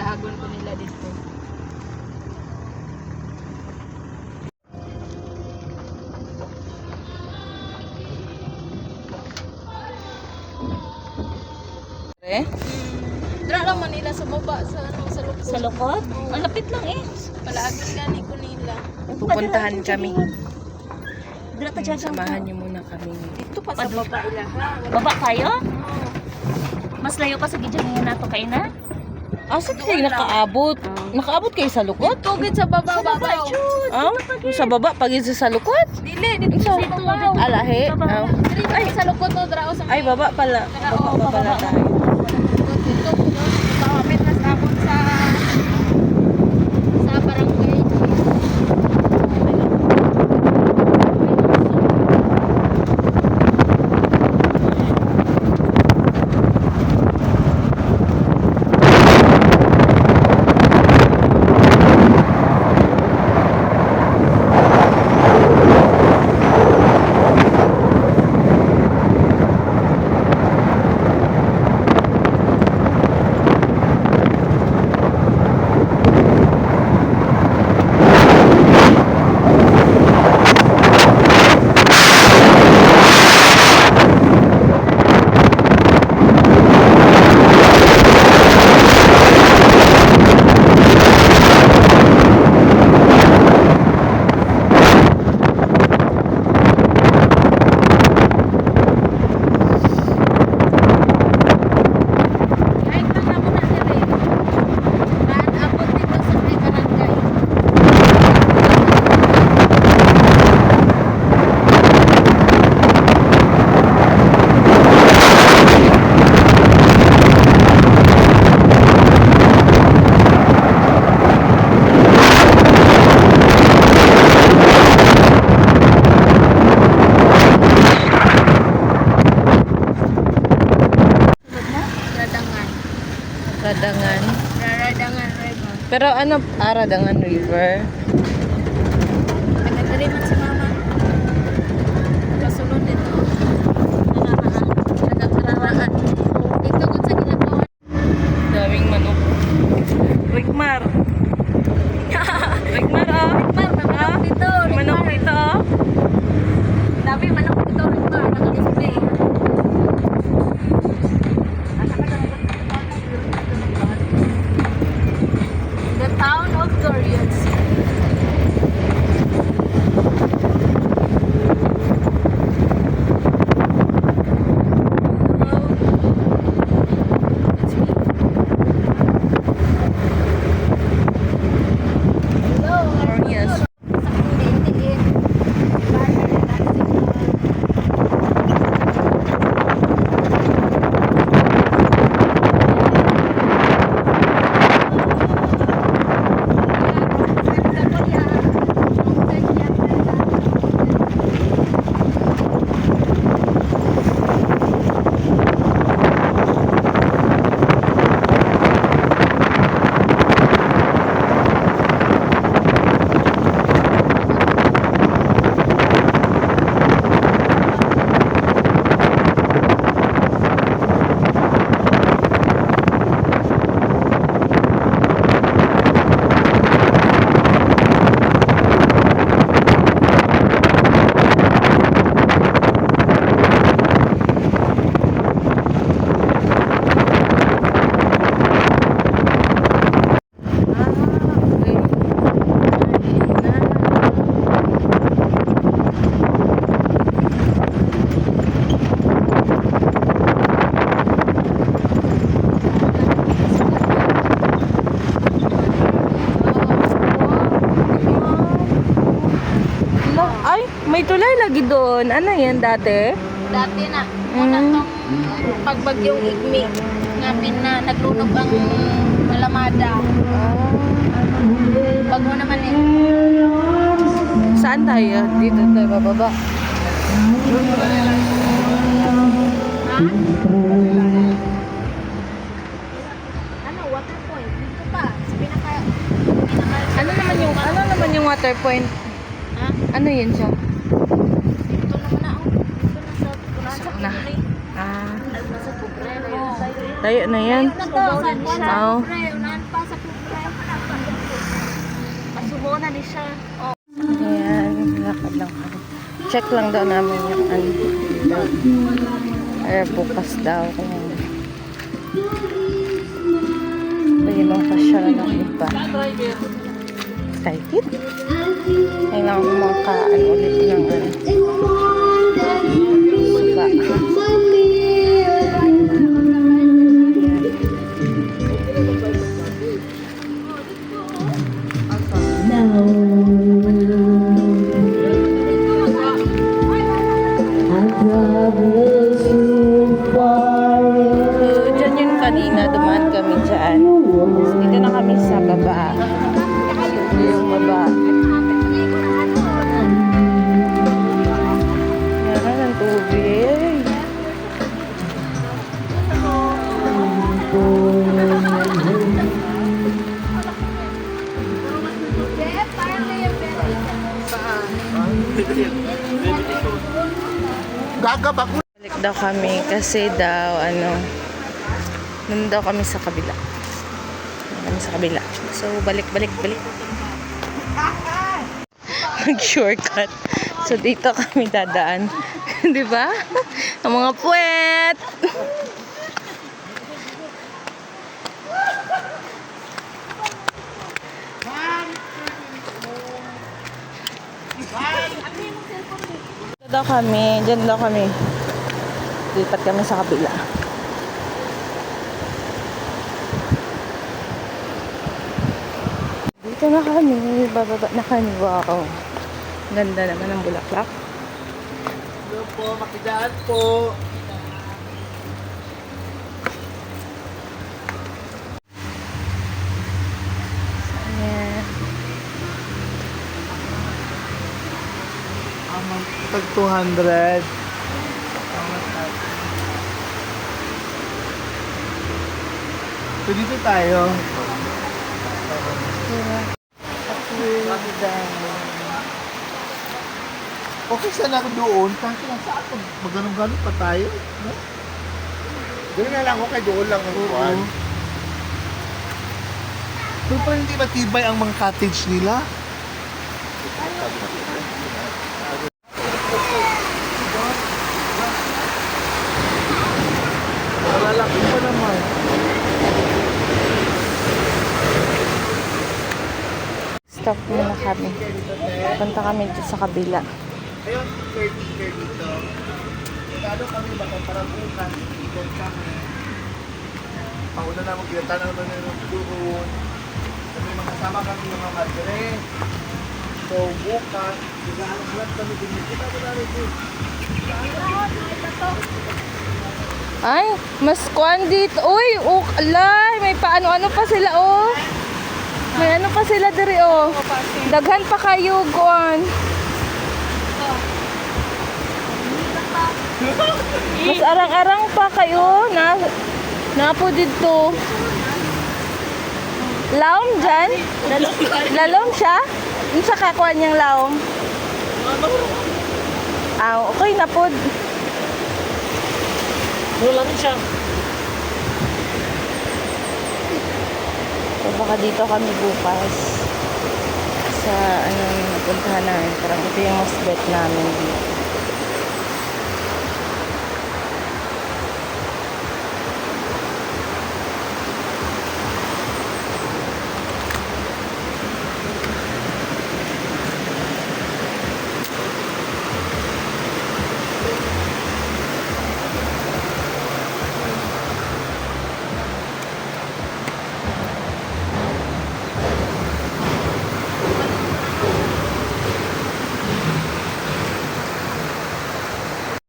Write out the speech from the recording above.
Daagon ko nila dito. Eh? Dra lang Manila sa baba sa lukod. Sa lukod? Ang lapit lang eh. Palagi gani ko nila. Pupuntahan kami. Dira ta dyan. Samahan niyo muna kami. Dito pa sa baba ilaha. Baba kayo? Mas layo pa sa gidyan nato kay na? Asa kayo nakaabot? Nakaabot kayo sa lukod? Tugid sa baba baba. Ah, sa baba pag sa lukod? Dili dito sa baba. Alahe. Ah. Ay sa lukod no dra sa. Ay, baba pala. Baba pa pala tayo. Dito pamit na sa abot sa barangay. Radangan. Radangan River. Pero ano, Radangan River? Nagdiri man si mama. Kasunod dito. Nagkakaraan. Dito kung sa ginagawa. Daming manok. Rigmar. Rigmar, oh. Manok dito. Manok dito, oh. Dami manok dito. Naka-display. The town of Dorian City. Yes. Ay, may tulay lagi doon. Ano yan dati? Dati na, muna tong pagbagyong igmi nga naglunog ang Alamada. Bago naman eh. Saan tayo? Dito tayo bababa. Ha? Ano, water point? Dito pa. Sa pinaka Ano naman yung water point? Ha? Ano yun siya? Dito naman na ako. Dito na sa Na. Ah, Sa pobrero yun sa'yo. tayo na yan. Na to, sa buwan sa Oo. pobre. Unahan pa sa pobre. Masumo na ni siya. Oh. Ayan, lakad lang kami. Check lang daw namin yung ano. Or bukas daw. Kung pwede mong pasyalan ng iba. Excited? Kailangan ko makaano ulit ng ano. Suka. So, dyan yun kanina, dumaan kami dyan. Dito na kami sa baba. So, yung baba. Meron ng tubig. Gagabak mo. Balik daw kami kasi daw, ano, nun daw kami sa kabila. Kami sa kabila. So, balik. Mag-shortcut. So, dito kami dadaan. Di ba? Ang mga puwet! Dito daw kami. Diyan daw kami. Lipat kami sa kabila. Dito na kami. Bababa na kami. Wow. Ganda naman ng bulaklak. Hello po, makidaan po. Ayan. Tag 200. So dito tayo. Okay sana ako doon. Kasi nasa ako, maganong-ganon pa tayo. No? Doon na lang ako kay doon lang ako. Doon pa hindi matibay ang mga cottage nila. Malalaki pa naman. Stop muna kami. Punta kami dito sa kabila. Ayun, care dito. Kano kami baka para bukas, ikot kami. Pauna na magkita na ng doon. Kami makasama kami ng mga madre. So bukas, nag-aalat kami din. Kita ko na rin din. Ay, mas kuan dito. Uy, alay, may paano-ano pa sila, oh. May ano pa sila diri, oh. Daghan pa kayo, kuan. Mas arang-arang pa kayo na po dito. Laom dyan? Lalom siya? Yung sa kakuan niyang laom? Ah, okay na po. Lang siya. So, baka dito kami bukas sa ano napuntahan namin. Parang ito yung mas bet namin dito.